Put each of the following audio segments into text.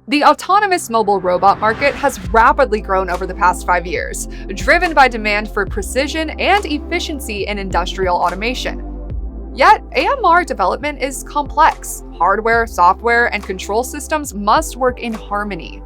The autonomous mobile robot market has rapidly grown over the past 5 years, driven by demand for precision and efficiency in industrial automation. Yet, AMR development is complex. Hardware, software, and control systems must work in harmony.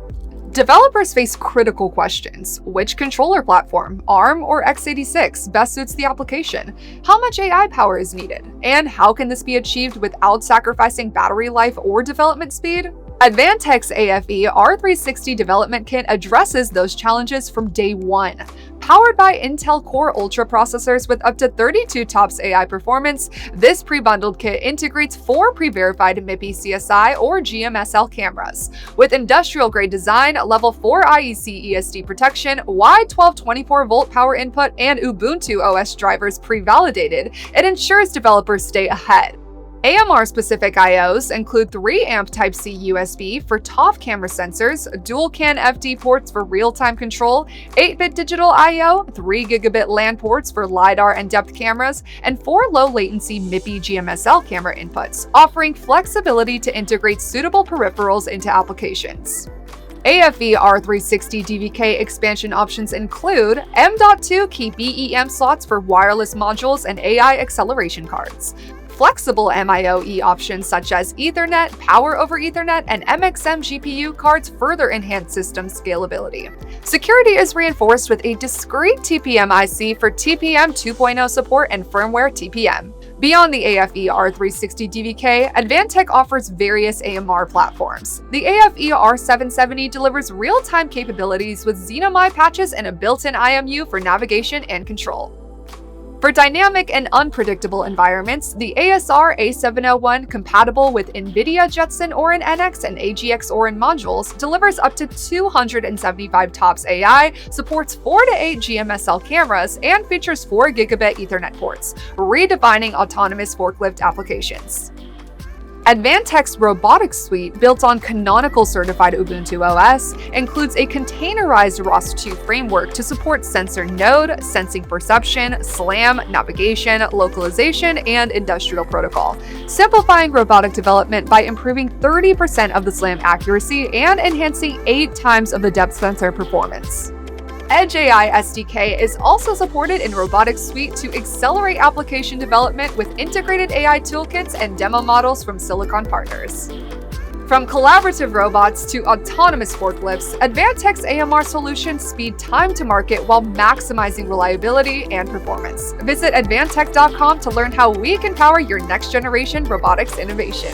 Developers face critical questions. Which controller platform, ARM or x86, best suits the application? How much AI power is needed? And how can this be achieved without sacrificing battery life or development speed? Advantech's AFE-R360 Development Kit addresses those challenges from day one. Powered by Intel Core Ultra processors with up to 32 TOPS AI performance, this pre-bundled kit integrates 4 pre-verified MIPI CSI or GMSL cameras. With industrial-grade design, level 4 IEC ESD protection, wide 12-24-volt power input, and Ubuntu OS drivers pre-validated, it ensures developers stay ahead. AMR-specific I/Os include 3-amp Type-C USB for TOF camera sensors, dual-CAN FD ports for real-time control, 8-bit digital I/O, 3-gigabit LAN ports for LiDAR and depth cameras, and 4 low-latency MIPI GMSL camera inputs, offering flexibility to integrate suitable peripherals into applications. AFE-R360 DVK expansion options include M.2 key BEM slots for wireless modules and AI acceleration cards. Flexible MIoE options such as Ethernet, Power over Ethernet, and MXM GPU cards further enhance system scalability. Security is reinforced with a discrete TPM IC for TPM 2.0 support and firmware TPM. Beyond the AFE-R360 DVK, Advantech offers various AMR platforms. The AFE-R770 delivers real-time capabilities with XenomI patches and a built-in IMU for navigation and control. For dynamic and unpredictable environments, the ASR A701, compatible with NVIDIA Jetson Orin NX and AGX Orin modules, delivers up to 275 TOPS AI, supports 4 to 8 GMSL cameras, and features 4 gigabit Ethernet ports, redefining autonomous forklift applications. Advantech's Robotic Suite, built on canonical certified Ubuntu OS, includes a containerized ROS2 framework to support sensor node, sensing perception, SLAM, navigation, localization, and industrial protocol, simplifying robotic development by improving 30% of the SLAM accuracy and enhancing 8 times of the depth sensor performance. Edge AI SDK is also supported in Robotic Suite to accelerate application development with integrated AI toolkits and demo models from Silicon partners. From collaborative robots to autonomous forklifts, Advantech's AMR solutions speed time to market while maximizing reliability and performance. Visit advantech.com to learn how we can power your next-generation robotics innovation.